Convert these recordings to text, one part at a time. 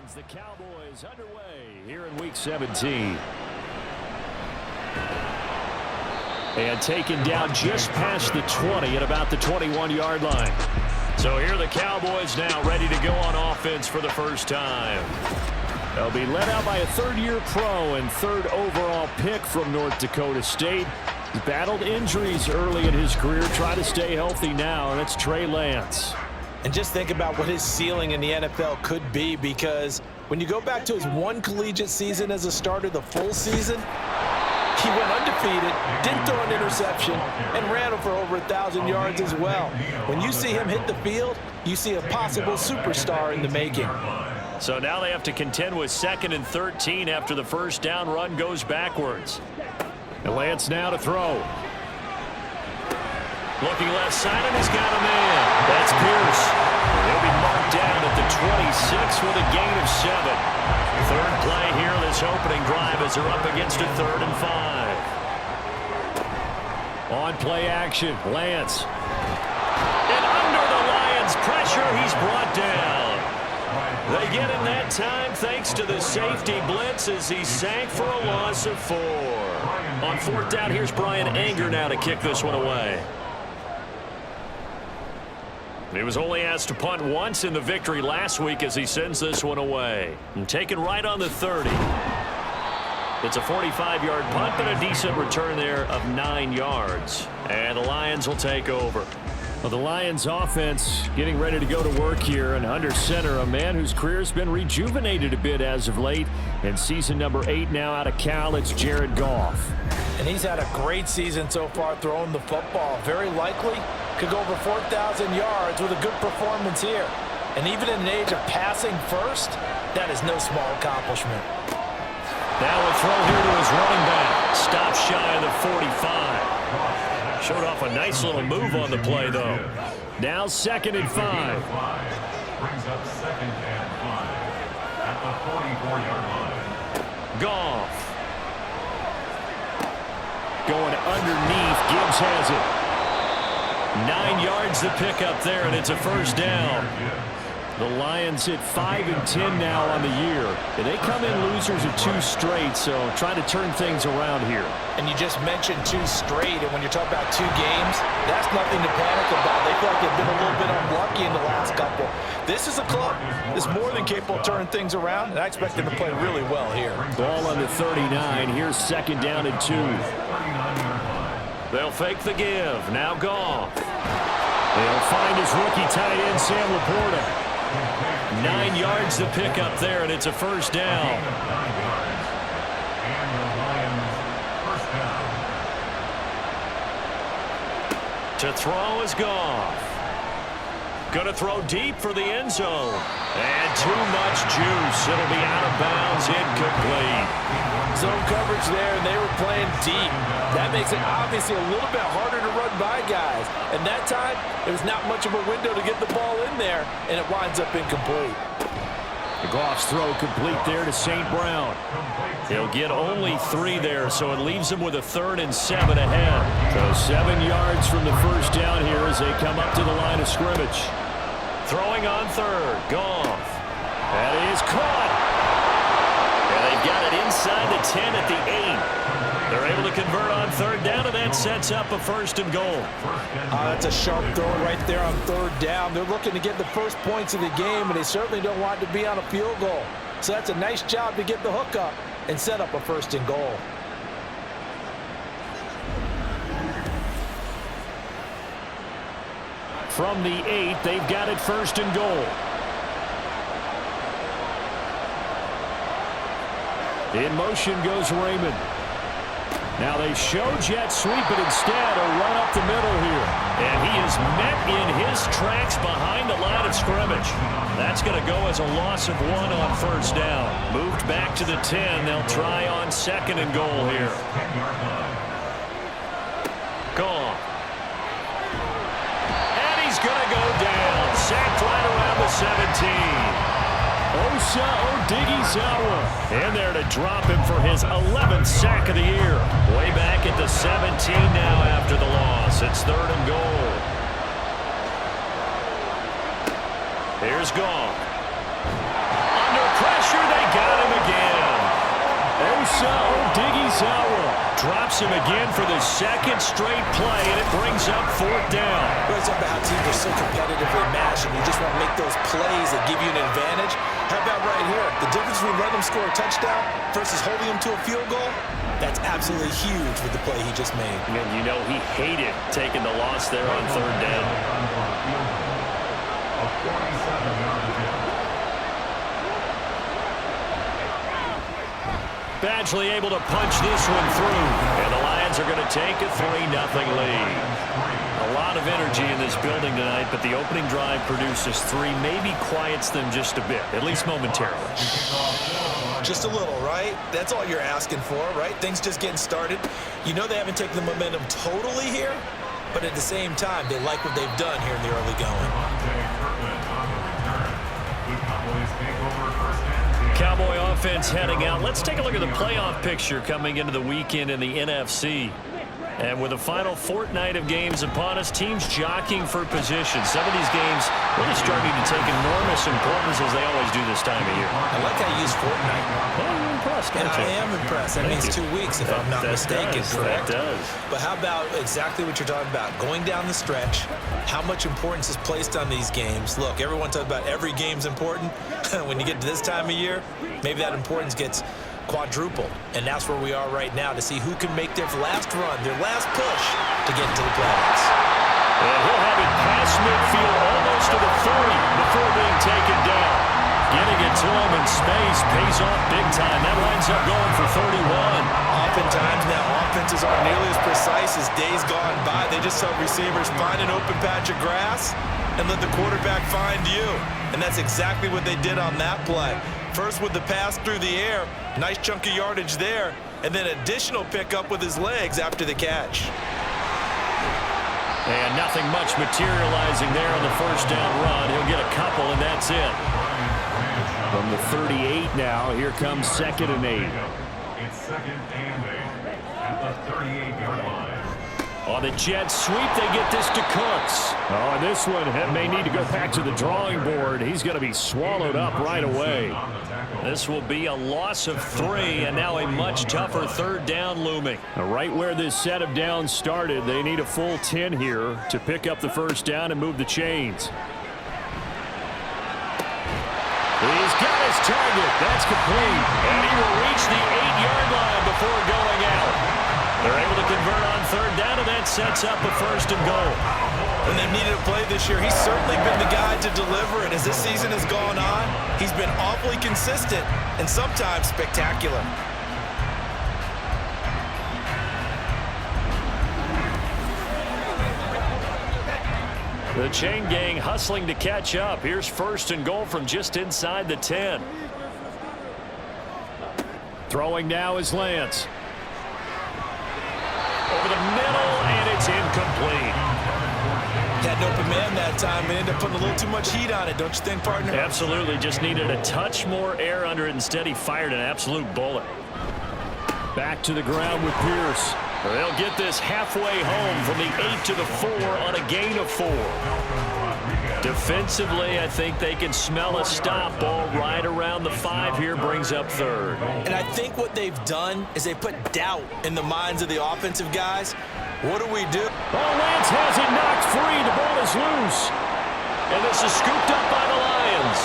Lions, the Cowboys underway here in Week 17. And taken down just past the 20 at about the 21-yard line. So here are the Cowboys now ready to go on offense for the first time. They'll be led out by a third-year pro and third overall pick from North Dakota State. He battled injuries early in his career, trying to stay healthy now, and that's Trey Lance. And just think about what his ceiling in the NFL could be, because when you go back to his one collegiate season as a starter, the full season, he went undefeated, didn't throw an interception, and ran for over 1,000 yards as well. When you see him hit the field, you see a possible superstar in the making. So now they have to contend with 2nd and 13 after the first down run goes backwards. And Lance now to throw. Looking left side, and he's got a man. That's Pierce. He'll be marked down at the 26 with a gain of 7. Third play here this opening drive as they're up against a 3rd and 5. On play action, Lance. And under the Lions' pressure, he's brought down. They get him that time thanks to the safety blitz as he sank for a loss of 4. On 4th down, here's Brian Anger now to kick this one away. He was only asked to punt once in the victory last week as he sends this one away. And taken right on the 30. It's a 45-yard punt, but a decent return there of 9 yards. And the Lions will take over. Well, the Lions offense getting ready to go to work here, and under center, a man whose career has been rejuvenated a bit as of late. And season number 8 now out of Cal, it's Jared Goff. And he's had a great season so far throwing the football. Very likely could go over 4,000 yards with a good performance here. And even in an age of passing first, that is no small accomplishment. Now a throw here to his running back. Stop shy of the 45. Showed off a nice little move on the play, though. Now 2nd and 5. Brings up 2nd and 5 at the 44-yard line. Goff. Going underneath. Gibbs has it. 9 yards to pick up there, and it's a first down. The Lions hit 5 and 10 now on the year. And they come in losers of 2 straight, so trying to turn things around here. And you just mentioned 2 straight, and when you're talking about 2 games, that's nothing to panic about. They feel like they've been a little bit unlucky in the last couple. This is a club that's more than capable of turning things around, and I expect them to play really well here. Ball on the 39. Here's 2nd down and 2. They'll fake the give. Now Goff. They'll find his rookie tight end, Sam Laporta. 9 yards to pick up there, and it's a first down. And the Lions first down. To throw is Goff. Going to throw deep for the end zone. And too much juice. It'll be out of bounds, incomplete. Zone coverage there, and they were playing deep. That makes it obviously a little bit harder to run by guys. And that time, there was not much of a window to get the ball in there, and it winds up incomplete. The Goff's throw complete there to St. Brown. He'll get only 3 there, so it leaves him with a 3rd and 7 ahead. So 7 yards from the first down here as they come up to the line of scrimmage. Throwing on 3rd, Goff. That is caught. And they've got it inside the 10 at the 8. They're able to convert on 3rd down, and that sets up a 1st and goal. That's a sharp throw right there on 3rd down. They're looking to get the first points of the game, and they certainly don't want to be on a field goal. So that's a nice job to get the hook up and set up a 1st and goal. From the 8, they've got it 1st and goal. In motion goes Raymond. Now they show jet sweep, but instead a run up the middle here. And he is met in his tracks behind the line of scrimmage. That's going to go as a loss of 1 on 1st down. Moved back to the 10. They'll try on 2nd and goal here. Gone. And he's going to go down. Sacked right around the 17. Osa Odighizuwa in there to drop him for his 11th sack of the year. Way back at the 17 now after the loss. It's 3rd and goal. Here's Goff. Under pressure. Tower drops him again for the second straight play, and it brings up fourth down. We always talk about how teams are so competitively matched, and you just want to make those plays that give you an advantage. How about right here? The difference between letting them score a touchdown versus holding them to a field goal, that's absolutely huge with the play he just made. And you know he hated taking the loss there on third down. A 47-yard attempt. Badgley able to punch this one through, and the Lions are going to take a 3-0 lead. A lot of energy in this building tonight, but the opening drive produces 3, maybe quiets them just a bit, at least momentarily. Just a little, right? That's all you're asking for, right? Things just getting started. You know they haven't taken the momentum totally here, but at the same time, they like what they've done here in the early going. Cowboy offense heading out. Let's take a look at the playoff picture coming into the weekend in the NFC. And with the final fortnight of games upon us, teams jockeying for position. Some of these games really starting to take enormous importance as they always do this time of year. I like how you use fortnight. Well, you're impressed, And aren't you? I am impressed. That means 2 weeks, if I'm not mistaken, correct? That does. But how about exactly what you're talking about? Going down the stretch, how much importance is placed on these games? Look, everyone talks about every game's important. When you get to this time of year, maybe that importance gets quadrupled. And that's where we are right now to see who can make their last run, their last push to get into the playoffs. And he'll have it past midfield almost to the 30 before being taken down. Getting it to him in space pays off big time. That winds up going for 31. Oftentimes now offenses aren't nearly as precise as days gone by. They just tell receivers, find an open patch of grass and let the quarterback find you. And that's exactly what they did on that play. First with the pass through the air, nice chunk of yardage there, and then additional pickup with his legs after the catch. And nothing much materializing there on the first down run. He'll get a couple, and that's it. From the 38 now, here comes 2nd and 8. It's 2nd and 8 at the 38-yard line. On the jet sweep, they get this to Cooks. Oh, and this one may need to go back to the drawing board. He's going to be swallowed up right away. This will be a loss of 3, and now a much tougher third down looming. Right where this set of downs started, they need a full 10 here to pick up the first down and move the chains. He's got his target. That's complete. And he will reach the 8-yard line before going out. They're able to convert on third down, and that sets up a 1st and goal. When they've needed a play this year, he's certainly been the guy to deliver it. As this season has gone on, he's been awfully consistent and sometimes spectacular. The chain gang hustling to catch up. Here's 1st and goal from just inside the 10. Throwing now is Lance. Over the middle, and it's incomplete. Had an open man that time and ended up putting a little too much heat on it, don't you think, partner? Absolutely. Just needed a touch more air under it. Instead, he fired an absolute bullet. Back to the ground with Pierce. They'll get this halfway home from the 8 to the 4 on a gain of 4. Defensively, I think they can smell a stop. Ball right around the 5 here, brings up 3rd. And I think what they've done is they put doubt in the minds of the offensive guys. What do we do? Oh, Lance has it knocked free. The ball is loose. And this is scooped up by the Lions.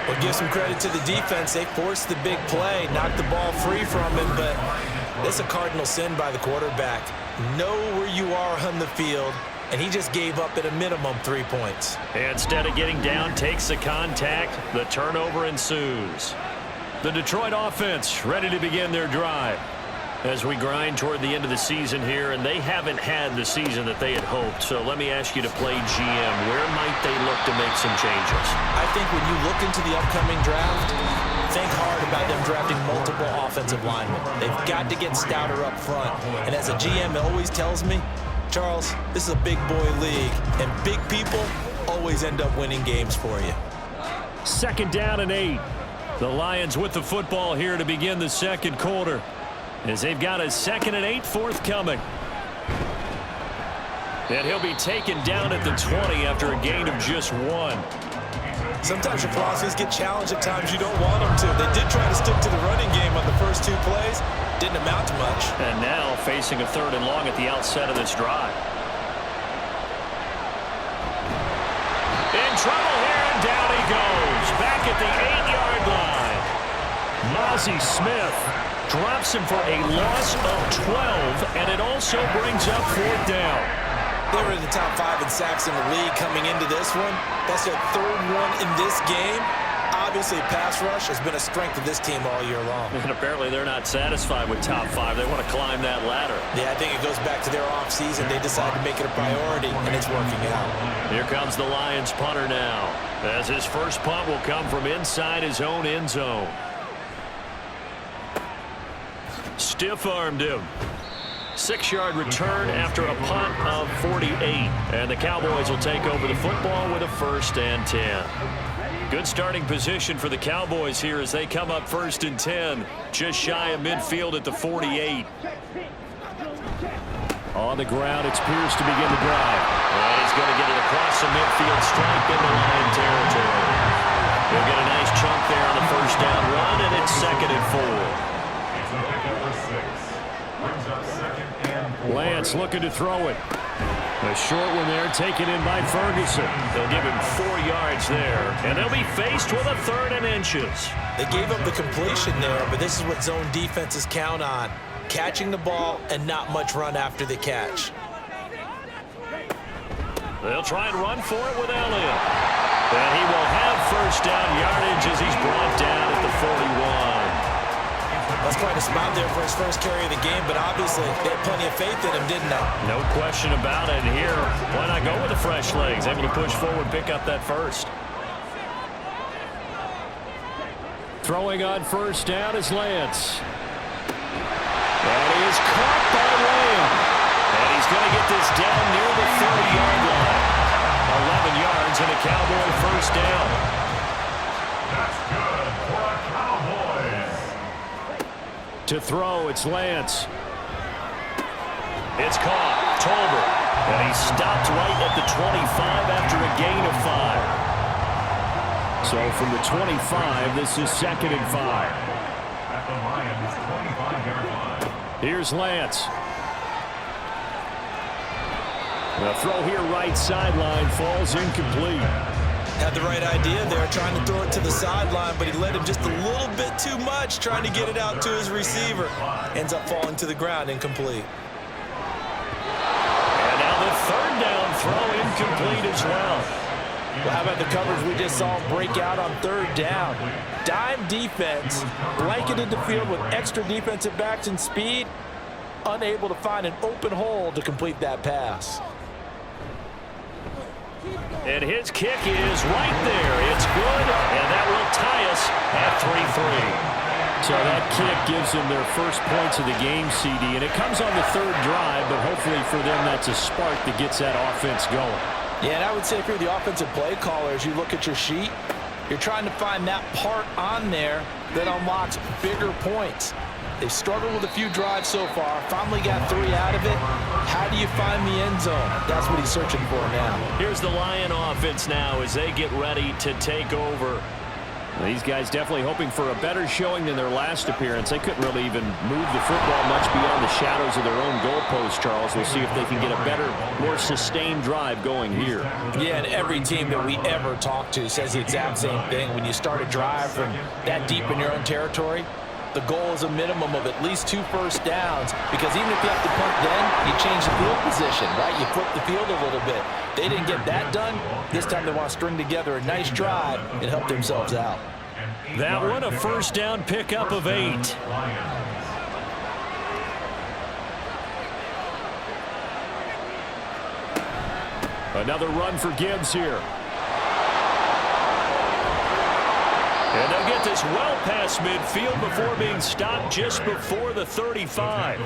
Well, give some credit to the defense. They forced the big play, knocked the ball free from him, but it's a cardinal sin by the quarterback. Know where you are on the field, and he just gave up at a minimum 3 points. And instead of getting down, takes the contact. The turnover ensues. The Detroit offense ready to begin their drive as we grind toward the end of the season here, and they haven't had the season that they had hoped. So let me ask you to play GM. Where might they look to make some changes? I think when you look into the upcoming draft, think hard about them drafting multiple offensive linemen. They've got to get stouter up front. And as a GM always tells me, Charles, this is a big boy league, and big people always end up winning games for you. 2nd down and 8. The Lions with the football here to begin the second quarter, as they've got a 2nd and 8 forthcoming. And he'll be taken down at the 20 after a gain of just 1. Sometimes your philosophies get challenged at times you don't want them to. They did try to stick to the running game on the first 2 plays. Didn't amount to much. And now facing a 3rd and long at the outset of this drive. In trouble here, and down he goes. Back at the 8-yard line. Mozzie Smith drops him for a loss of 12, and it also brings up 4th down. They were in the top 5 in sacks in the league coming into this one. That's their 3rd one in this game. Obviously, pass rush has been a strength of this team all year long. And apparently they're not satisfied with top 5. They want to climb that ladder. Yeah, I think it goes back to their offseason. They decided to make it a priority, and it's working out. Here comes the Lions punter now, as his first punt will come from inside his own end zone. Stiff-armed him. 6-yard return after a punt of 48. And the Cowboys will take over the football with a 1st and 10. Good starting position for the Cowboys here as they come up 1st and 10. Just shy of midfield at the 48. On the ground, it's Pierce to begin the drive. And he's going to get it across the midfield stripe into Lion territory. He'll get a nice chunk there on the 1st down run, and it's 2nd and 4. Lance looking to throw it. A short one there, taken in by Ferguson. They'll give him 4 yards there, and they'll be faced with a 3rd and inches. They gave up the completion there, but this is what zone defenses count on. Catching the ball and not much run after the catch. They'll try and run for it with Elliott. And he will have 1st down yardage as he's brought down at the 41. That's quite a spot there for his first carry of the game, but obviously they had plenty of faith in him, didn't they? No question about it. And here, why not go with the fresh legs? Able to push forward, pick up that 1st. Throwing on 1st down is Lance. And he is caught by Lamb. And he's going to get this down near the 30-yard line. 11 yards and a Cowboy 1st down. That's good for a Cowboys. To throw, it's Lance. It's caught. Tolbert. And he stopped right at the 25 after a gain of 5. So from the 25, this is 2nd and 5. At the Lions' 25-yard line. Here's Lance. The throw here right sideline falls incomplete. Had the right idea there, trying to throw it to the sideline, but he led him just a little bit too much, trying to get it out to his receiver. Ends up falling to the ground, incomplete. And now the 3rd down throw incomplete as well. Well, how about the coverage we just saw him break out on 3rd down? Dime defense, blanketed the field with extra defensive backs and speed, unable to find an open hole to complete that pass. And his kick is right there. It's good, and that will tie us at 3-3. So that kick gives them their first points of the game, CD, and it comes on the 3rd drive, but hopefully for them that's a spark that gets that offense going. Yeah, and I would say if you're the offensive play caller, as you look at your sheet, you're trying to find that part on there that unlocks bigger points. They've struggled with a few drives so far, finally got 3 out of it. How do you find the end zone? That's what he's searching for now. Here's the Lion offense now as they get ready to take over. These guys definitely hoping for a better showing than their last appearance. They couldn't really even move the football much beyond the shadows of their own goalpost, Charles. We'll see if they can get a better, more sustained drive going here. Yeah, and every team that we ever talk to says the exact same thing. When you start a drive from that deep in your own territory, the goal is a minimum of at least 2 first downs, because even if you have to punt then, you change the field position, right? You flip the field a little bit. They didn't get that done. This time they want to string together a nice drive and help themselves out. That one, a first down pickup of 8. Another run for Gibbs here. And they'll get this well past midfield before being stopped just before the 35.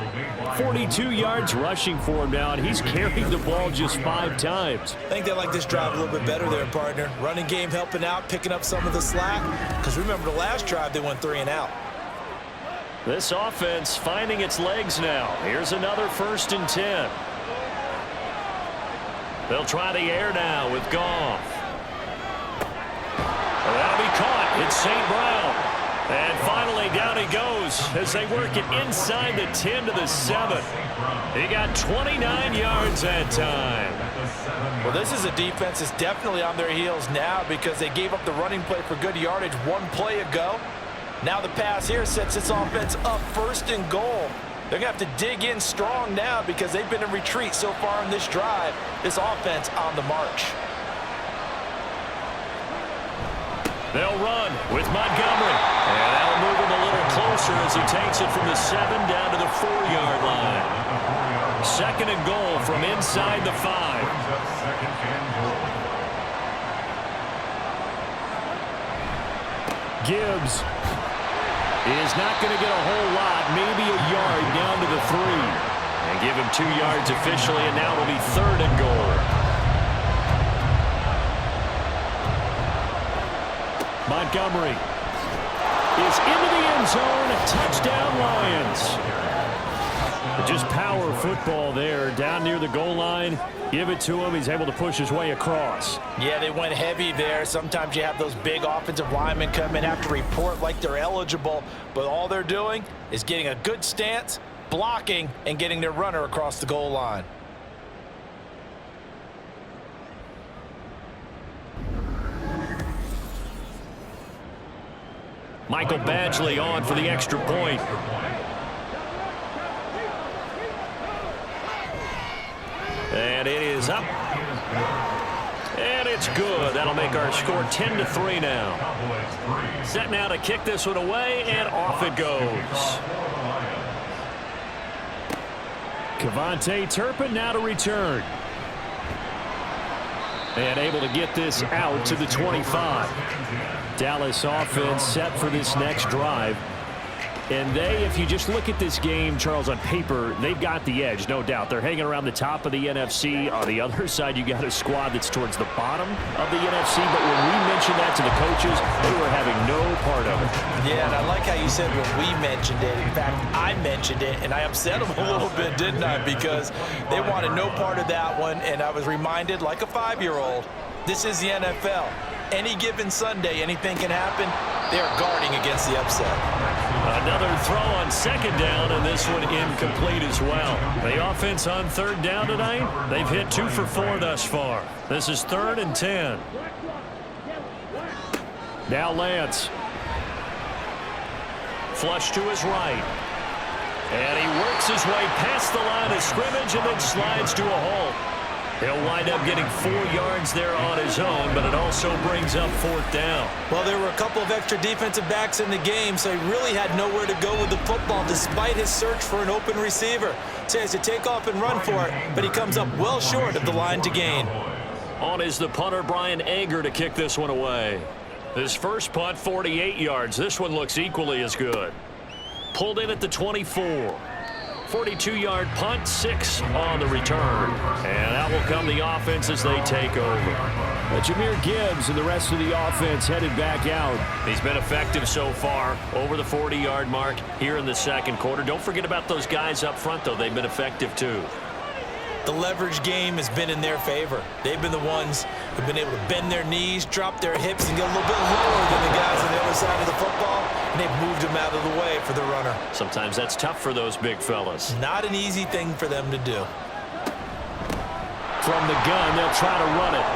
42 yards rushing for him now, and he's carried the ball just 5 times. I think they like this drive a little bit better there, partner. Running game helping out, picking up some of the slack. Because remember the last drive, they went 3 and out. This offense finding its legs now. Here's another 1st and 10. They'll try the air now with Goff. St. Brown. And finally, down he goes as they work it inside the 10 to the 7. He got 29 yards that time. Well, this is a defense that's definitely on their heels now because they gave up the running play for good yardage one play ago. Now the pass here sets this offense up 1st and goal. They're going to have to dig in strong now because they've been in retreat so far in this drive. This offense on the march. They'll run with Montgomery. And that'll move him a little closer as he takes it from the 7 down to the 4-yard line. 2nd and goal from inside the 5. Gibbs is not going to get a whole lot, maybe a yard down to the 3. And give him 2 yards officially, and now it'll be 3rd and goal. Montgomery is into the end zone. Touchdown, Lions. Just power football there down near the goal line. Give it to him. He's able to push his way across. Yeah, they went heavy there. Sometimes you have those big offensive linemen come in, have to report like they're eligible, but all they're doing is getting a good stance, blocking, and getting their runner across the goal line. Michael Badgley on for the extra point. And it is up. And it's good. That'll make our score 10-3 now. Set now to kick this one away, and off it goes. Kevontae Turpin now to return. And able to get this out to the 25. Dallas offense set for this next drive. And they, if you just look at this game, Charles, on paper, they've got the edge, no doubt. They're hanging around the top of the NFC. On the other side, you got a squad that's towards the bottom of the NFC. But when we mentioned that to the coaches, they were having no part of it. Yeah, and I like how you said when we mentioned it. In fact, I mentioned it, and I upset them a little bit, didn't I? Because they wanted no part of that one, and I was reminded, like a 5-year-old, this is the NFL. Any given Sunday, anything can happen. They're guarding against the upset. Another throw on 2nd down, and this one incomplete as well. The offense on 3rd down tonight, they've hit 2 for 4 thus far. This is 3rd and 10. Now Lance. Flush to his right. And he works his way past the line of scrimmage and then slides to a halt. He'll wind up getting 4 yards there on his own, but it also brings up 4th down. Well, there were a couple of extra defensive backs in the game, so he really had nowhere to go with the football despite his search for an open receiver. So he has to take off and run for it, but he comes up well short of the line to gain. On is the punter, Brian Anger, to kick this one away. His first punt, 48 yards. This one looks equally as good. Pulled in at the 24. 42-yard punt, 6 on the return. And out will come the offense as they take over. Jahmyr Gibbs and the rest of the offense headed back out. He's been effective so far, over the 40-yard mark here in the 2nd quarter. Don't forget about those guys up front, though. They've been effective, too. The leverage game has been in their favor. They've been the ones who've been able to bend their knees, drop their hips, and get a little bit lower than the guys on the other side of the football, and they've moved them out of the way for the runner. Sometimes that's tough for those big fellas. Not an easy thing for them to do. From the gun, they'll try to run it.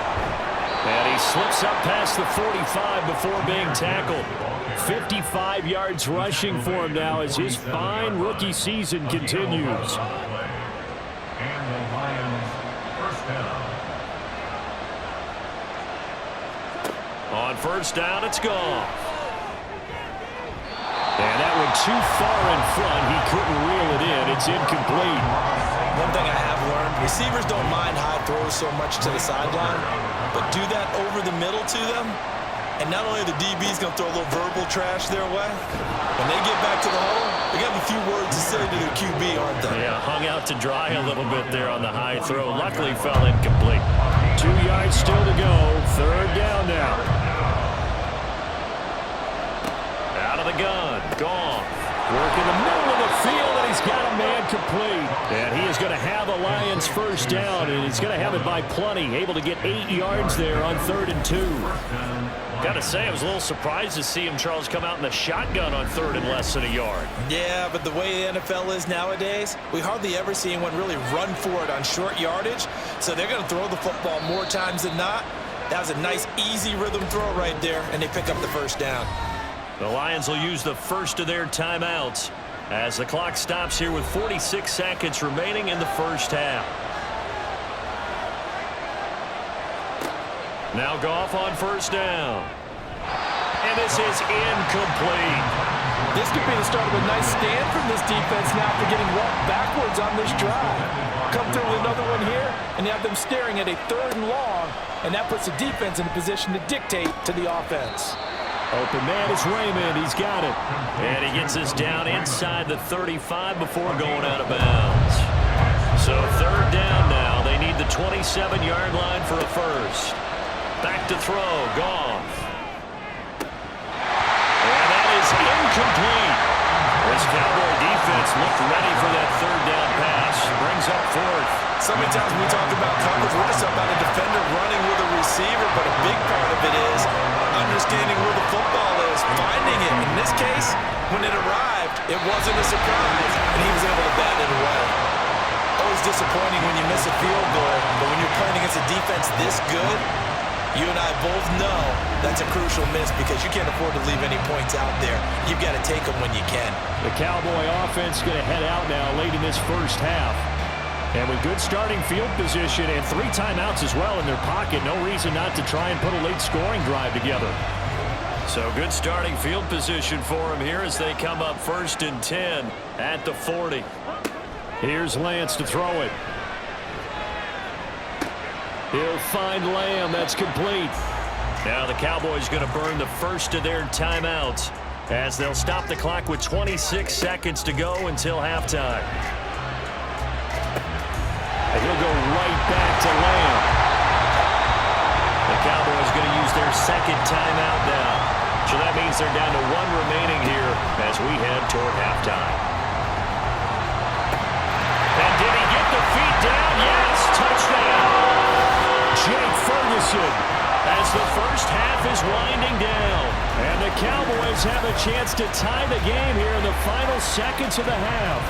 And he slips up past the 45 before being tackled. 55 yards rushing for him now as his fine rookie season continues. And the Lions, 1st down. On 1st down, it's gone. And that went too far in front. He couldn't reel it in. It's incomplete. One thing I have learned, receivers don't mind high throws so much to the sideline, but do that over the middle to them, and not only the DB's going to throw a little verbal trash their way, when they get back to the hole, they got a few words to say to their QB, aren't they? Yeah, hung out to dry a little bit there on the high throw. Luckily fell incomplete. 2 yards still to go. 3rd down now. Out of the gun. Gone. Work in the middle of the field, and he's got a man incomplete. And he is going to have a Lions first down, and he's going to have it by plenty. Able to get 8 yards there on 3rd and 2. Got to say, I was a little surprised to see him, Charles, come out in the shotgun on 3rd and less than a yard. Yeah, but the way the NFL is nowadays, we hardly ever see anyone really run for it on short yardage. So they're going to throw the football more times than not. That was a nice, easy rhythm throw right there, and they pick up the first down. The Lions will use the first of their timeouts as the clock stops here with 46 seconds remaining in the first half. Now Goff on first down. And this is incomplete. This could be the start of a nice stand from this defense now for getting walked backwards on this drive. Come through with another one here, and you have them staring at a 3rd and long, and that puts the defense in a position to dictate to the offense. Open man is Raymond. He's got it. And he gets us down inside the 35 before going out of bounds. So 3rd down now. They need the 27-yard line for a first. Back to throw. Goff. And that is incomplete. This Cowboy defense looked ready for that 3rd down pass. Brings up 4th. So many times when we talk about coverage, we're just talking about a defender running with a receiver, but a big part of it is understanding where the football is, finding it. In this case, when it arrived, it wasn't a surprise, and he was able to bat it away. Always disappointing when you miss a field goal, but when you're playing against a defense this good, you and I both know that's a crucial miss because you can't afford to leave any points out there. You've got to take them when you can. The Cowboy offense going to head out now late in this first half. And with good starting field position and 3 timeouts as well in their pocket, no reason not to try and put a late scoring drive together. So good starting field position for them here as they come up 1st and 10 at the 40. Here's Lance to throw it. He'll find Lamb. That's complete. Now the Cowboys going to burn the first of their timeouts as they'll stop the clock with 26 seconds to go until halftime. And he'll go right back to Lamb. The Cowboys going to use their 2nd timeout now. So that means they're down to 1 remaining here as we head toward halftime. And did he get the feet down? Yes, touchdown. Jake Ferguson as the first half is winding down. And the Cowboys have a chance to tie the game here in the final seconds of the half.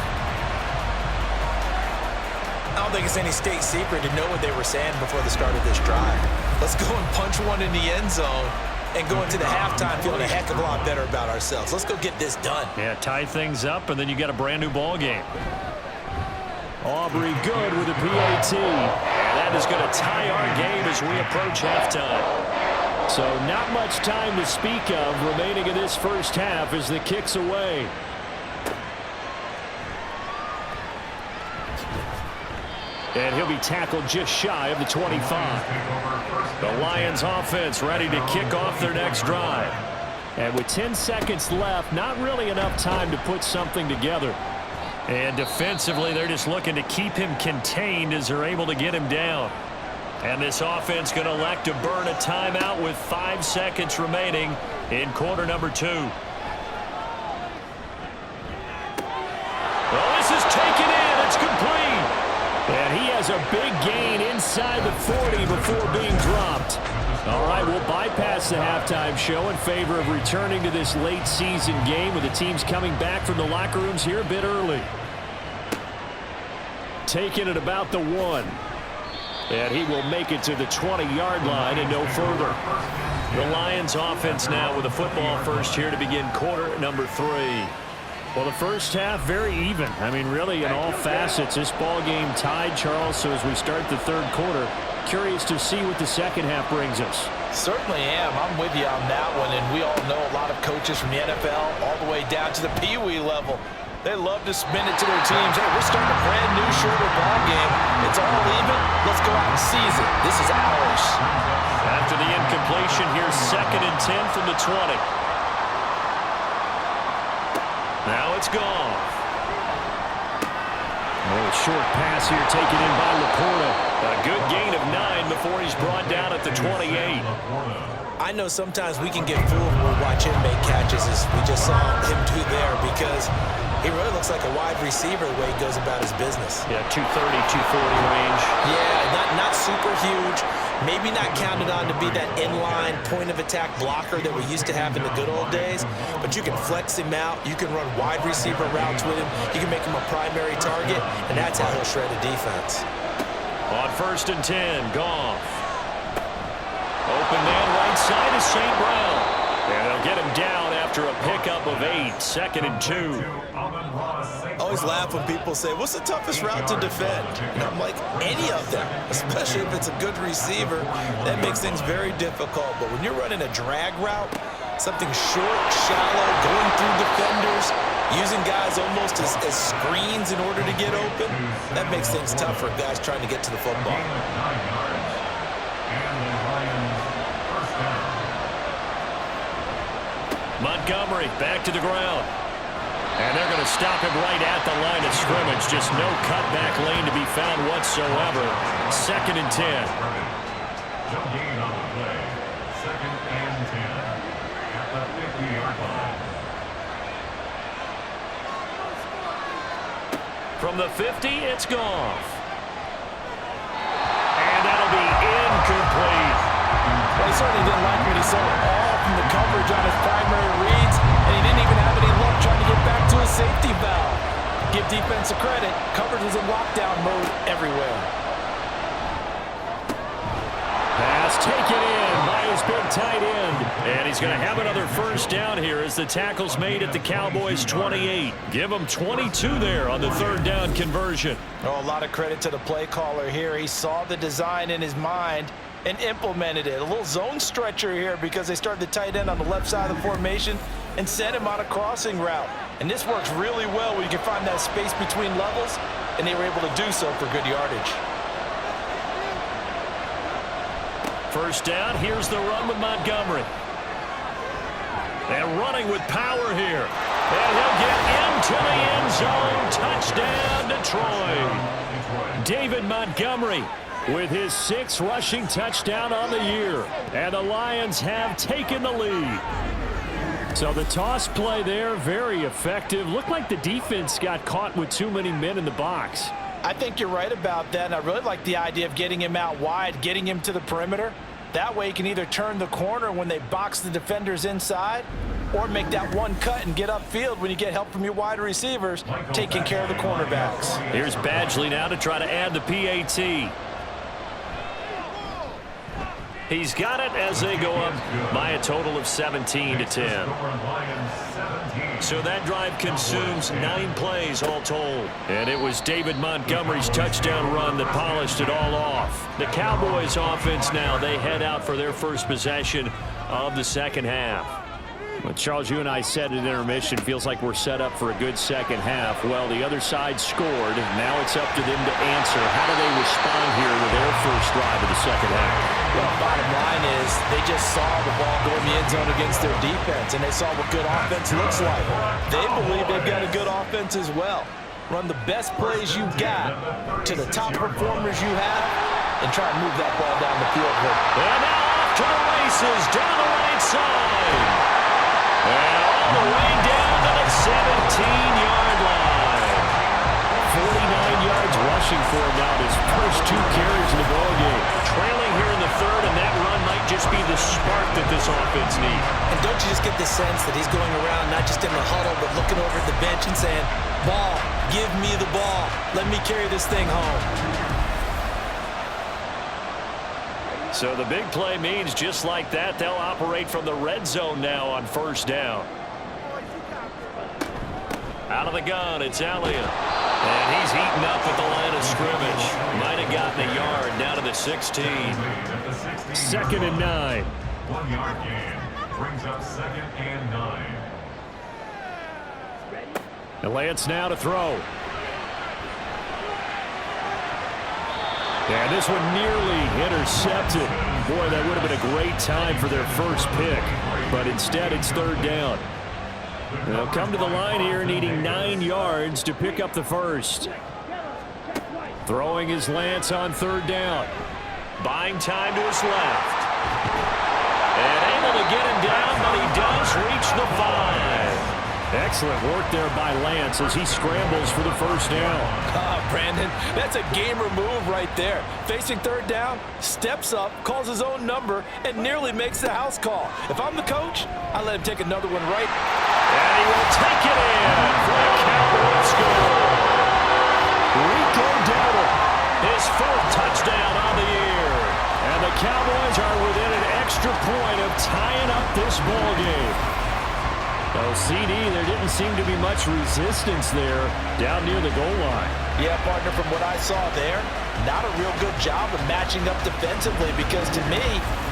I don't think it's any state secret to know what they were saying before the start of this drive. Let's go and punch one in the end zone and go into the halftime feeling a heck of a lot better about ourselves. Let's go get this done. Yeah, tie things up, and then you got a brand new ball game. Aubrey good with a PAT. And that is going to tie our game as we approach halftime. So not much time to speak of remaining in this first half as the kick's away. And he'll be tackled just shy of the 25. The Lions offense ready to kick off their next drive. And with 10 seconds left, not really enough time to put something together. And defensively, they're just looking to keep him contained as they're able to get him down. And this offense going to elect to burn a timeout with 5 seconds remaining in quarter number 2. Well, this is taken in. It's complete. And he has a big gain inside the 40 before being dropped. All right, we'll bypass the halftime show in favor of returning to this late season game with the teams coming back from the locker rooms here a bit early. Taking it about the 1. And he will make it to the 20-yard line and no further. The Lions offense now with a football first here to begin quarter number 3. Well, the first half, very even. I mean, really, in all facets, this ball game tied, Charles. So as we start the 3rd quarter, curious to see what the second half brings us. Certainly am. I'm with you on that one. And we all know a lot of coaches from the NFL all the way down to the Pee-wee level. They love to spin it to their teams. Hey, we're starting a brand new shorter ball game. It's all even. Let's go out and seize it. This is ours. After the incompletion, here's 2nd and 10 from the 20. Now it's gone. Oh, short pass here taken in by Laporta. A good gain of 9 before he's brought down at the 28. I know sometimes we can get fooled when we watch him make catches, as we just saw him do there, because he really looks like a wide receiver the way he goes about his business. Yeah, 230, 240 range. Yeah, not super huge. Maybe not counted on to be that inline point-of-attack blocker that we used to have in the good old days, but you can flex him out. You can run wide receiver routes with him. You can make him a primary target, and that's how he'll shred a defense. On 1st and 10, Goff. Open man right side is St. Brown. And they'll get him down after a pickup of 8, 2nd and 2. I always laugh when people say, what's the toughest route to defend? And I'm like, any of them, especially if it's a good receiver. That makes things very difficult. But when you're running a drag route, something short, shallow, going through defenders, using guys almost as screens in order to get open, that makes things tough for guys trying to get to the football. Montgomery back to the ground. And they're going to stop him right at the line of scrimmage. Just no cutback lane to be found whatsoever. 2nd and 10. No gain on the play. 2nd and 10 at the 50-yard line. From the 50, it's Goff. And that'll be incomplete. Well, he certainly didn't like what he saw all from the coverage on his primary reads, and he didn't even have any luck trying to get back to his safety valve. Give defense a credit. Coverage was in lockdown mode everywhere. Pass taken in by his big tight end. And he's going to have another 1st down here as the tackle's made at the Cowboys' 28. Give him 22 there on the 3rd down conversion. Oh, a lot of credit to the play caller here. He saw the design in his mind and implemented it. A little zone stretcher here because they started the tight end on the left side of the formation and sent him on a crossing route. And this works really well when you can find that space between levels, and they were able to do so for good yardage. 1st down, here's the run with Montgomery. And running with power here. And he'll get into the end zone. Touchdown, Detroit. David Montgomery with his 6th rushing touchdown on the year. And the Lions have taken the lead. So the toss play there, very effective. Looked like the defense got caught with too many men in the box. I think you're right about that, and I really like the idea of getting him out wide, getting him to the perimeter. That way he can either turn the corner when they box the defenders inside or make that one cut and get upfield when you get help from your wide receivers, taking care of the cornerbacks. Here's Badgley now to try to add the PAT. He's got it as they go up by a total of 17-10. So that drive consumes 9 plays all told. And it was David Montgomery's touchdown run that polished it all off. The Cowboys offense now, they head out for their first possession of the 2nd half. Well, Charles, you and I said at intermission, feels like we're set up for a good 2nd half. Well, the other side scored. Now it's up to them to answer. How do they respond here with their first drive of the 2nd half? Well, bottom line is they just saw the ball go in the end zone against their defense, and they saw what good offense looks like. They believe they've got a good offense as well. Run the best plays you've got to the top performers you have and try and move that ball down the field. And now off to the races down the right side. And all the way down to the 17-yard line. 49 yards rushing for him now. His first 2 carries in the ballgame. Trailing here in the 3rd, and that run might just be the spark that this offense needs. And don't you just get the sense that he's going around not just in the huddle, but looking over at the bench and saying, ball, give me the ball. Let me carry this thing home. So the big play means just like that, they'll operate from the red zone now on 1st down. Out of the gun, it's Elliott. And he's eaten up at the line of scrimmage. Might have gotten a yard down to the 16. 2nd and 9. 1-yard gain brings up 2nd and 9. And Lance now to throw. And this one nearly intercepted. Boy, that would have been a great time for their first pick. But instead, it's 3rd down. They'll come to the line here needing 9 yards to pick up the first. Throwing his Lance on third down. Buying time to his left. And able to get him down, but he does reach the 5. Excellent work there by Lance as he scrambles for the first down. Brandon, that's a gamer move right there. Facing third down, steps up, calls his own number, and nearly makes the house call. If I'm the coach, I let him take another one right. And he will take it in for the Cowboys score. Rico Dowdle, his 4th touchdown on the year. And the Cowboys are within an extra point of tying up this ball game. Oh, CD, there didn't seem to be much resistance there down near the goal line. Yeah, partner, from what I saw there, not a real good job of matching up defensively because to me,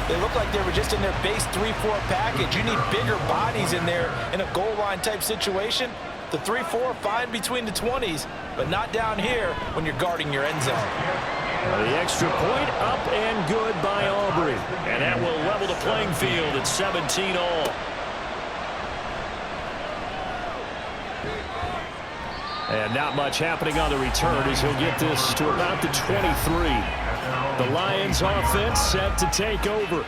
they looked like they were just in their base 3-4 package. You need bigger bodies in there in a goal line type situation. The 3-4 fine between the 20s, but not down here when you're guarding your end zone. The extra point up and good by Aubrey. And that will level the playing field at 17 all. And not much happening on the return as he'll get this to about the 23. The Lions offense set to take over.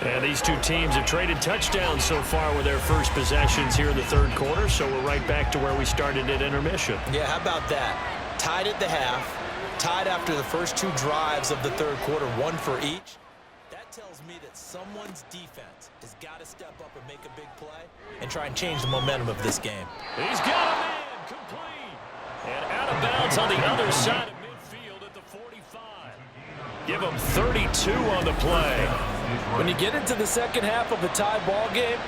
And these two teams have traded touchdowns so far with their first possessions here in the third quarter, so we're right back to where we started at intermission. Yeah, how about that? Tied at the half, tied after the first 2 drives of the third quarter, 1 for each. That tells me that someone's defense has got to step up and make a big play and try and change the momentum of this game. He's got him in, complete. And out of bounds on the other side of midfield at the 45. Give him 32 on the play. When you get into the second half of a tie ball game,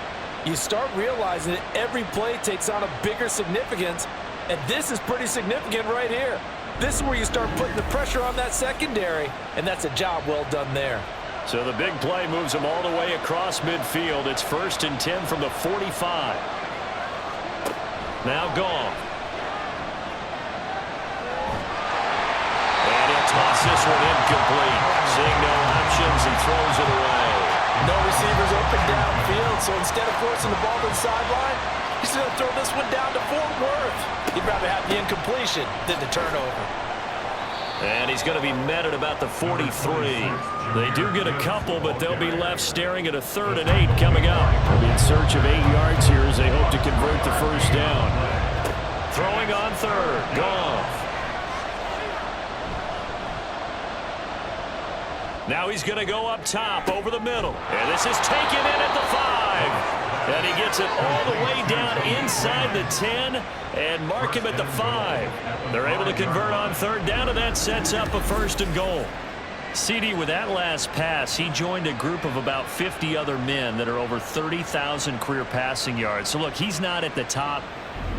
you start realizing that every play takes on a bigger significance, and this is pretty significant right here. This is where you start putting the pressure on that secondary, and that's a job well done there. So the big play moves him all the way across midfield. It's 1st and 10 from the 45. Now gone. Toss this one incomplete. Seeing no options, he throws it away. No receivers open downfield, so instead of forcing the ball to the sideline, he's going to throw this one down to Fort Worth. He'd rather have the incompletion than the turnover. And he's going to be met at about the 43. They do get a couple, but they'll be left staring at a 3rd and 8 coming up. They'll be in search of 8 yards here as they hope to convert the first down. Throwing on 3rd. Goff. Now he's going to go up top over the middle. And this is taken in at the 5. And he gets it all the way down inside the 10 and mark him at the 5. They're able to convert on 3rd down, and that sets up a 1st and goal. CD, with that last pass, he joined a group of about 50 other men that are over 30,000 career passing yards. So, look, he's not at the top,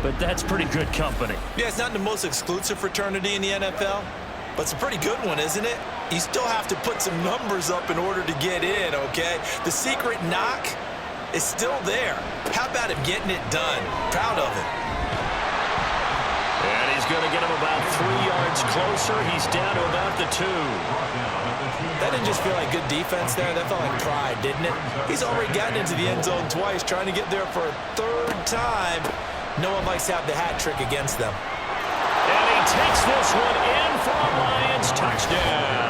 but that's pretty good company. Yeah, it's not the most exclusive fraternity in the NFL, but it's a pretty good one, isn't it? You still have to put some numbers up in order to get in, okay? The secret knock is still there. How about him getting it done? Proud of him. And he's going to get him about 3 yards closer. He's down to about the 2. That didn't just feel like good defense there. That felt like pride, didn't it? He's already gotten into the end zone twice, trying to get there for a 3rd time. No one likes to have the hat trick against them. And he takes this one in for a Lions touchdown.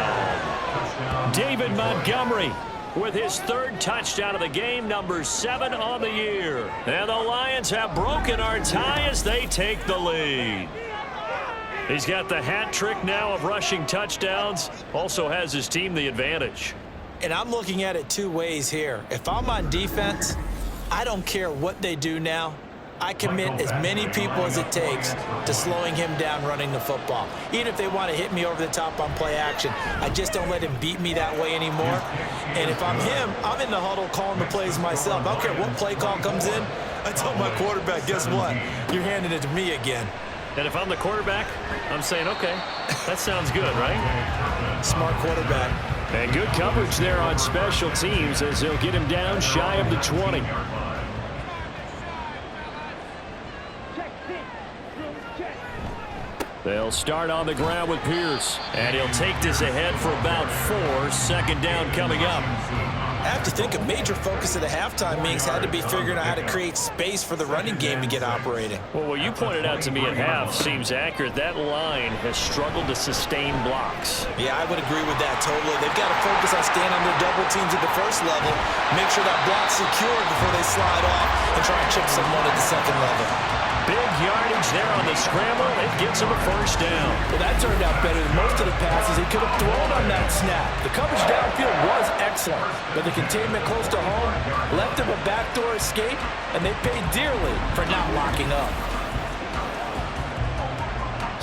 David Montgomery with his 3rd touchdown of the game, number 7 on the year. And the Lions have broken our tie as they take the lead. He's got the hat trick now of rushing touchdowns. Also has his team the advantage. And I'm looking at it 2 ways here. If I'm on defense, I don't care what they do now. I commit as many people as it takes to slowing him down running the football. Even if they want to hit me over the top on play action, I just don't let him beat me that way anymore. And if I'm him, I'm in the huddle calling the plays myself. I don't care what play call comes in. I tell my quarterback, guess what? You're handing it to me again. And if I'm the quarterback, I'm saying, okay, that sounds good, right? Smart quarterback. And good coverage there on special teams as they'll get him down shy of the 20. They'll start on the ground with Pierce. And he'll take this ahead for about 4. 2nd down coming up. I have to think a major focus of the halftime meetings had to be figuring out how to create space for the running game to get operating. Well, what you pointed out to me at half seems accurate. That line has struggled to sustain blocks. Yeah, I would agree with that totally. They've got to focus on staying under double teams at the first level, make sure that block's secured before they slide off, and try and chip someone at the second level. Big yardage there on the scramble. It gets him a first down. Well, that turned out better than most of the passes he could have thrown on that snap. The coverage downfield was excellent, but the containment close to home left him a backdoor escape, and they paid dearly for not locking up.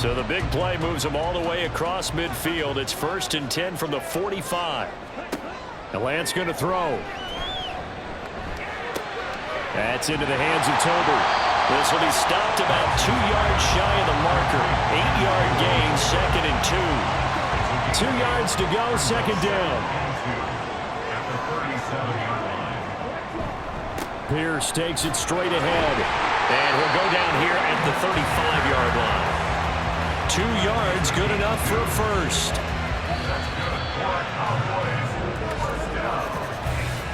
So the big play moves him all the way across midfield. It's 1st and 10 from the 45. And Lance going to throw. That's into the hands of Tober. This will be stopped about 2 yards shy of the marker. 8-yard gain, 2nd and 2. 2 yards to go, 2nd down. At the 37-yard line. Pierce takes it straight ahead. And he'll go down here at the 35-yard line. 2 yards, good enough for a first.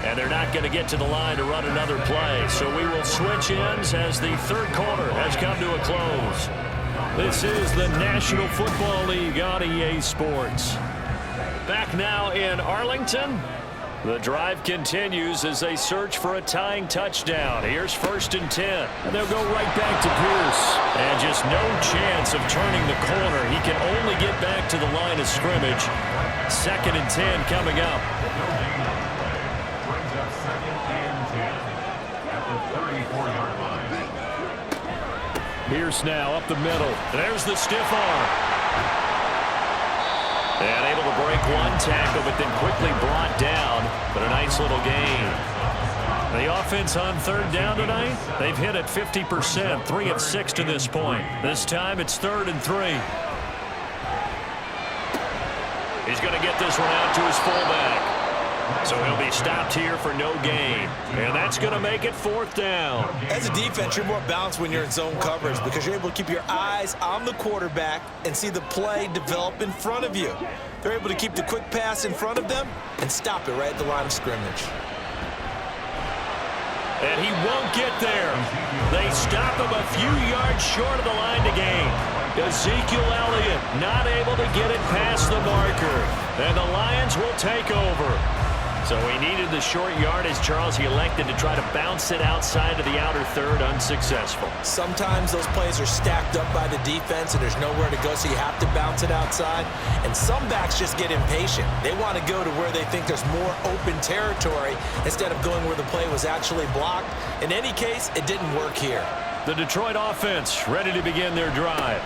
And they're not going to get to the line to run another play. So we will switch ends as the third quarter has come to a close. This is the National Football League on EA Sports. Back now in Arlington. The drive continues as they search for a tying touchdown. Here's 1st and 10. And they'll go right back to Pierce. And just no chance of turning the corner. He can only get back to the line of scrimmage. 2nd and 10 coming up. Brings up 2nd and 10 at the 34-yard line. Pierce now up the middle. There's the stiff arm. And able to break one tackle, but then quickly brought down. But a nice little gain. The offense on 3rd down tonight, they've hit it 50%, 3 of 6 to this point. This time it's 3rd and 3. He's going to get this one out to his fullback. So he'll be stopped here for no gain. And that's going to make it 4th down. As a defense, you're more balanced when you're in zone coverage because you're able to keep your eyes on the quarterback and see the play develop in front of you. They're able to keep the quick pass in front of them and stop it right at the line of scrimmage. And he won't get there. They stop him a few yards short of the line to gain. Ezekiel Elliott not able to get it past the marker. And the Lions will take over. So he needed the short yardage, Charles. He elected to try to bounce it outside of the outer third, unsuccessful. Sometimes those plays are stacked up by the defense and there's nowhere to go, so you have to bounce it outside. And some backs just get impatient. They want to go to where they think there's more open territory instead of going where the play was actually blocked. In any case, it didn't work here. The Detroit offense ready to begin their drive.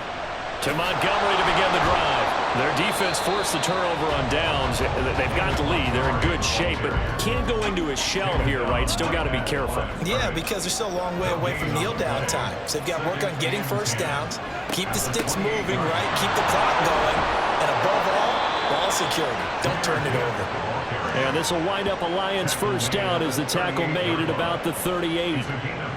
To Montgomery to begin the drive. Their defense forced the turnover on downs. They've got the lead. They're in good shape, but can't go into a shell here, right? Still got to be careful. Yeah, because they're still a long way away from kneel down time. So they've got to work on getting first downs, keep the sticks moving, right? Keep the clock going. And above all, ball security. Don't turn it over. And this will wind up a Lions first down as the tackle made at about the 38.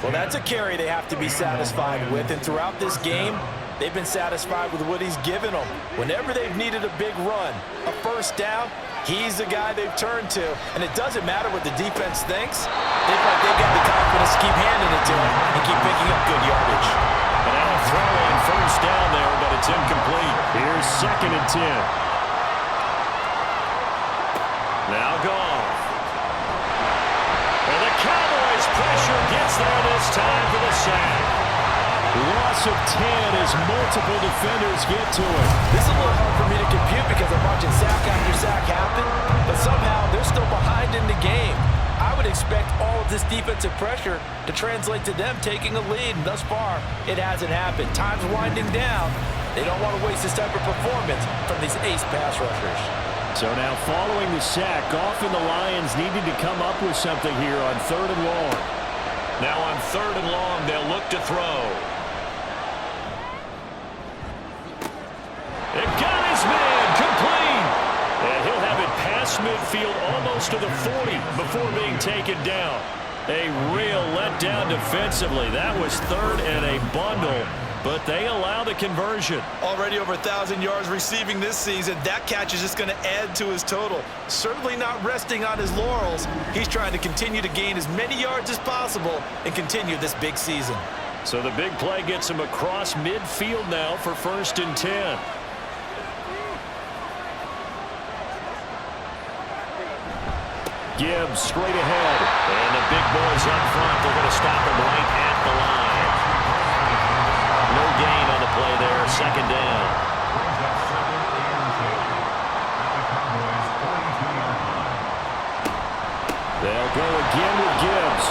Well, that's a carry they have to be satisfied with. And throughout this game, they've been satisfied with what he's given them. Whenever they've needed a big run, a first down, he's the guy they've turned to. And it doesn't matter what the defense thinks. They've got the confidence to keep handing it to him and keep picking up good yardage. And now a throw on first down there, but it's incomplete. Here's 2nd and 10. Now Goff. And the Cowboys pressure gets there this time for the sack. Loss of 10 as multiple defenders get to it. This is a little hard for me to compute because I'm watching sack after sack happen, but somehow they're still behind in the game. I would expect all of this defensive pressure to translate to them taking a lead, and thus far, it hasn't happened. Time's winding down. They don't want to waste this type of performance from these ace pass rushers. So now following the sack, Goff and the Lions needed to come up with something here on 3rd and long. Now on 3rd and long, they'll look to throw. It got his man complete. And he'll have it past midfield almost to the 40 before being taken down. A real letdown defensively. That was 3rd and a bundle. but they allow the conversion. Already over 1,000 yards receiving this season. That catch is just going to add to his total. Certainly not resting on his laurels. He's trying to continue to gain as many yards as possible and continue this big season. So the big play gets him across midfield now for 1st and 10. Gibbs straight ahead. And the big boys up front. They're going to stop him right at the line. No gain on the play there. 2nd down. They'll go again with Gibbs.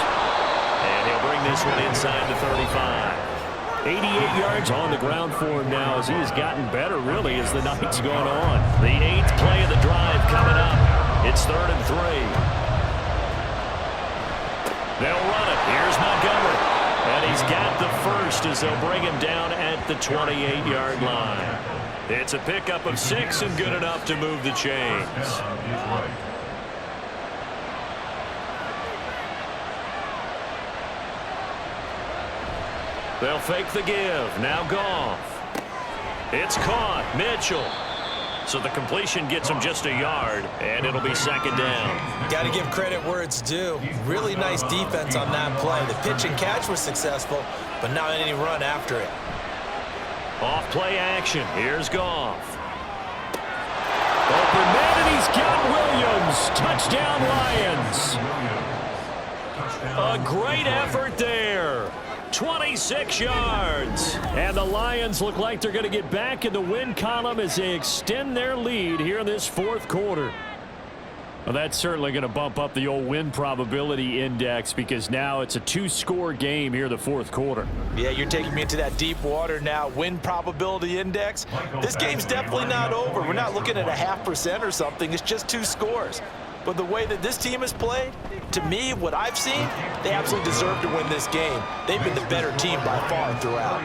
And he'll bring this one inside the 35. 88 yards on the ground for him now as he has gotten better, really, as the night's gone on. The 8th play of the drive coming up. It's 3rd and 3. They'll run it. Here's Montgomery. And he's got the first as they'll bring him down at the 28-yard line. It's a pickup of 6 and good enough to move the chains. They'll fake the give. Now Goff. It's caught. Mitchell. So the completion gets him just a yard, and it'll be 2nd down. Got to give credit where it's due. Really nice defense on that play. The pitch and catch was successful, but not any run after it. Off play action. Here's Goff. Open man, and he's got Williams. Touchdown, Lions. A great effort there. 26 yards. And the Lions look like they're going to get back in the win column as they extend their lead here in this 4th quarter. Well, that's certainly going to bump up the old win probability index because now it's a 2-score game here in the 4th quarter. Yeah, you're taking me into that deep water now. Win probability index. This game's definitely not over. We're not looking at a 0.5% or something. It's just 2 scores. But the way that this team has played, to me, what I've seen, they absolutely deserve to win this game. They've been the better team by far throughout.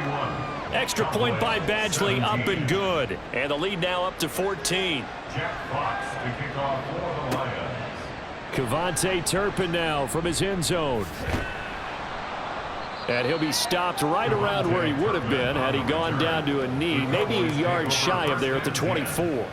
Extra point by Badgley, up and good. And the lead now up to 14. Jack Fox to kick off for the Lions. Kevontae Turpin now from his end zone. And he'll be stopped right around where he would have been had he gone down to a knee, maybe a yard shy of there at the 24.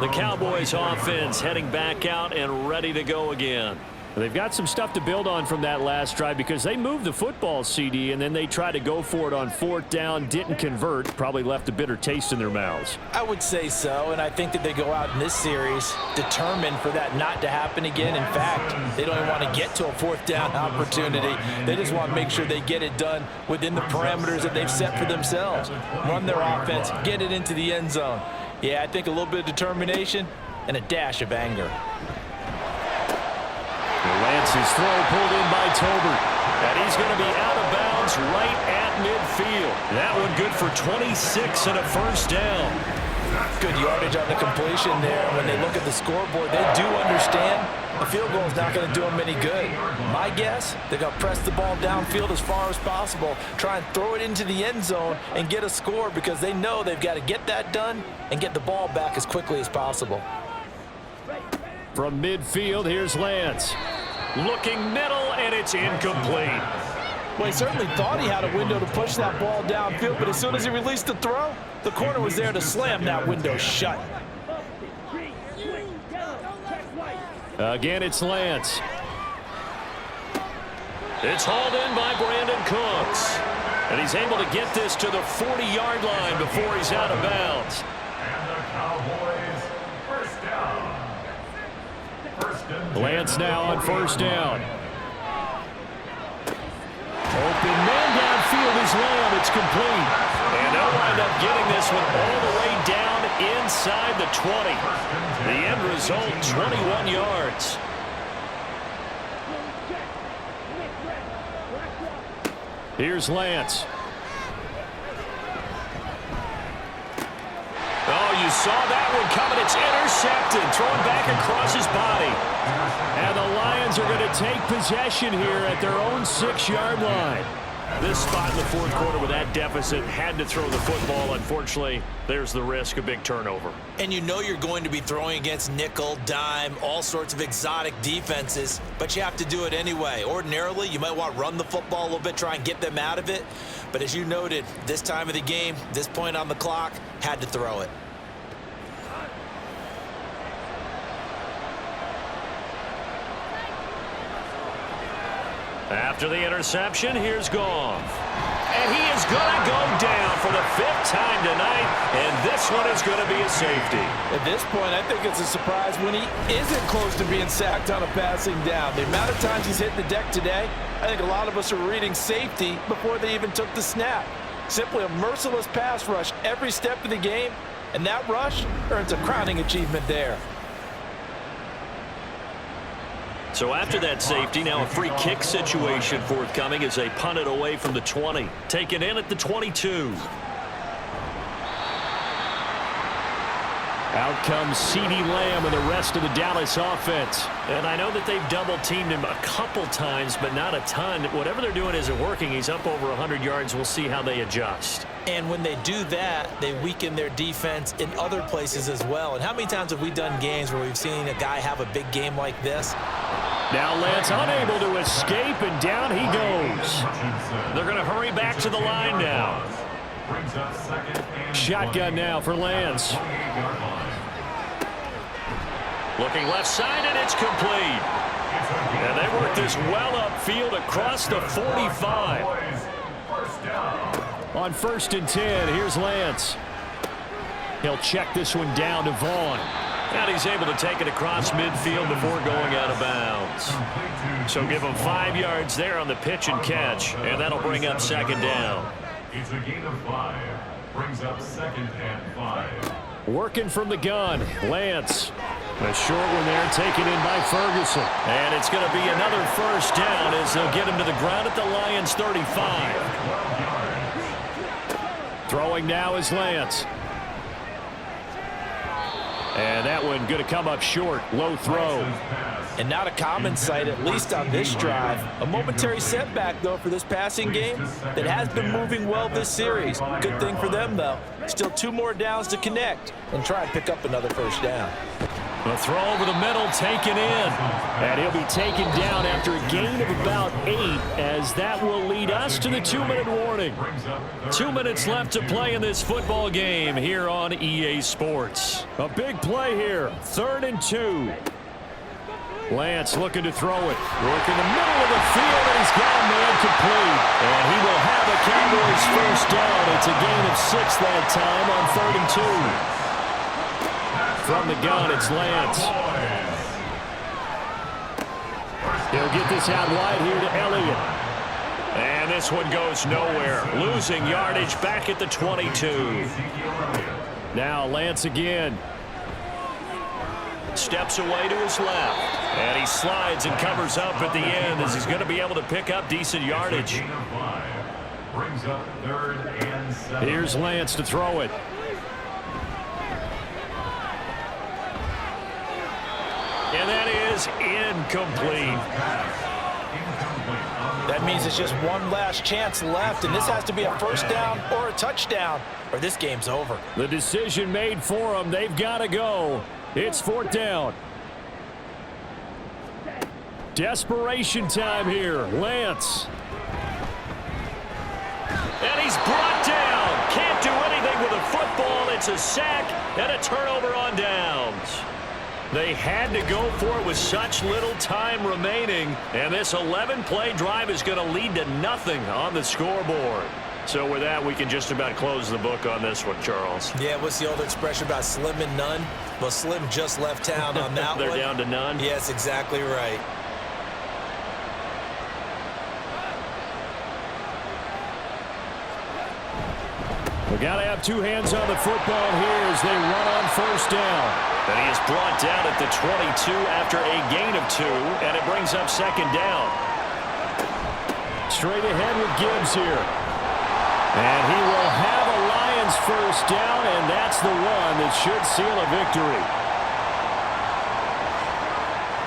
The Cowboys offense heading back out and ready to go again. They've got some stuff to build on from that last drive because they moved the football, CD, and then they tried to go for it on 4th down, didn't convert, probably left a bitter taste in their mouths. I would say so, and I think that they go out in this series determined for that not to happen again. In fact, they don't even want to get to a 4th down opportunity. They just want to make sure they get it done within the parameters that they've set for themselves. Run their offense, get it into the end zone. Yeah, I think a little bit of determination and a dash of anger. Lance's throw pulled in by Tolbert. And he's going to be out of bounds right at midfield. That one good for 26 and a 1st down. Good yardage on the completion there. When they look at the scoreboard, they do understand a field goal is not going to do them any good. My guess, they're going to press the ball downfield as far as possible, try and throw it into the end zone and get a score because they know they've got to get that done and get the ball back as quickly as possible. From midfield, here's Lance. Looking middle, and it's incomplete. Well, he certainly thought he had a window to push that ball downfield, but as soon as he released the throw, the corner was there to slam that window shut. Again, it's Lance. It's hauled in by Brandon Cooks. And he's able to get this to the 40-yard line before he's out of bounds. And the Cowboys, 1st down. Lance now on 1st down. Open man downfield is Lamb. It's complete. And they'll wind up getting this one all the way down inside the 20. The end result, 21 yards. Here's Lance. Oh, you saw that one coming. It's intercepted. Thrown back across his body. And the Lions are going to take possession here at their own 6-yard line. This spot in the fourth quarter with that deficit, had to throw the football. Unfortunately, there's the risk of big turnover. And you know you're going to be throwing against nickel, dime, all sorts of exotic defenses, but you have to do it anyway. Ordinarily, you might want to run the football a little bit, try and get them out of it. But as you noted, this time of the game, this point on the clock, had to throw it. After the interception, here's Goff. And he is going to go down for the 5th time tonight, and this one is going to be a safety. At this point, I think it's a surprise when he isn't close to being sacked on a passing down. The amount of times he's hit the deck today, I think a lot of us are reading safety before they even took the snap. Simply a merciless pass rush every step of the game, and that rush earns a crowning achievement there. So after that safety, now a free kick situation forthcoming as they punt it away from the 20. Taken in at the 22. Out comes CeeDee Lamb and the rest of the Dallas offense. And I know that they've double-teamed him a couple times, but not a ton. Whatever they're doing isn't working. He's up over 100 yards. We'll see how they adjust. And when they do that, they weaken their defense in other places as well. And how many times have we done games where we've seen a guy have a big game like this? Now Lance unable to escape, and down he goes. They're going to hurry back to the line now. Shotgun now for Lance. Looking left side, and it's complete. And they work this well upfield across the 45. On 1st and 10, here's Lance. He'll check this one down to Vaughn. And he's able to take it across midfield before going out of bounds. So give him 5 yards there on the pitch and catch, and that'll bring up 2nd down. It's a gain of 5. Brings up 2nd and 5. Working from the gun, Lance. A short one there taken in by Ferguson. And it's going to be another 1st down as they'll get him to the ground at the Lions' 35. Throwing now is Lance. And that one going to come up short. Low throw. And not a common sight, at least on this drive. A momentary setback, though, for this passing game that has been moving well this series. Good thing for them, though. Still 2 more downs to connect and try and pick up another 1st down. The throw over the middle taken in. And he'll be taken down after a gain of about 8, as that will lead us to the 2-minute warning. 2 minutes left to play in this football game here on EA Sports. A big play here. 3rd and 2. Lance looking to throw it. Working the middle of the field, and he's got a man complete. And he will have a Cowboys 1st down. It's a gain of 6 that time on 3rd and 2. From the gun, it's Lance. He'll get this out wide here to Elliott. And this one goes nowhere. Losing yardage back at the 22. Now Lance again. Steps away to his left. And he slides and covers up at the end as he's going to be able to pick up decent yardage. Brings up 3rd and 7. Here's Lance to throw it. And that is incomplete. That means it's just one last chance left, and this has to be a 1st down or a touchdown, or this game's over. The decision made for them. They've got to go. It's 4th down. Desperation time here. Lance. And he's brought down. Can't do anything with a football. It's a sack and a turnover on downs. They had to go for it with such little time remaining, and this 11-play drive is going to lead to nothing on the scoreboard. So with that, we can just about close the book on this one, Charles. Yeah, what's the old expression about slim and none? Well, Slim just left town on that They're one. down to none? Yes, exactly right. We got to have 2 hands on the football here as they run on 1st down. And he is brought down at the 22 after a gain of 2, and it brings up 2nd down. Straight ahead with Gibbs here. And he will have a Lions 1st down, and that's the one that should seal a victory.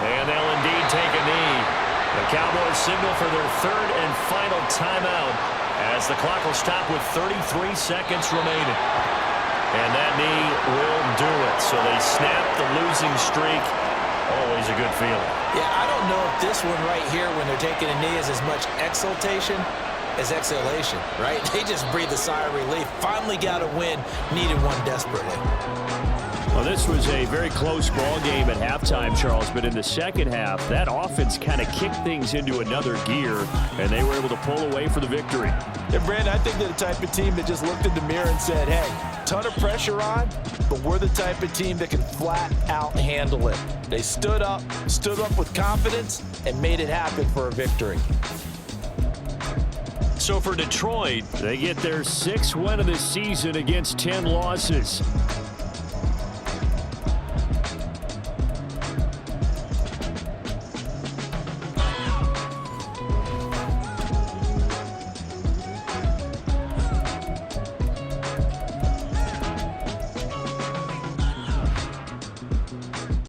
And they'll indeed take a knee. The Cowboys signal for their 3rd and final timeout as the clock will stop with 33 seconds remaining. And that knee will do it. So they snap the losing streak. Always a good feeling. Yeah, I don't know if this one right here, when they're taking a knee, is as much exultation as exhalation, right? They just breathe a sigh of relief. Finally got a win. Needed one desperately. Well, this was a very close ball game at halftime, Charles, but in the second half, that offense kind of kicked things into another gear, and they were able to pull away for the victory. And, Brandon, I think they're the type of team that just looked in the mirror and said, hey, ton of pressure on, but we're the type of team that can flat out handle it. They stood up with confidence, and made it happen for a victory. So for Detroit, they get their 6th win of the season against 10 losses.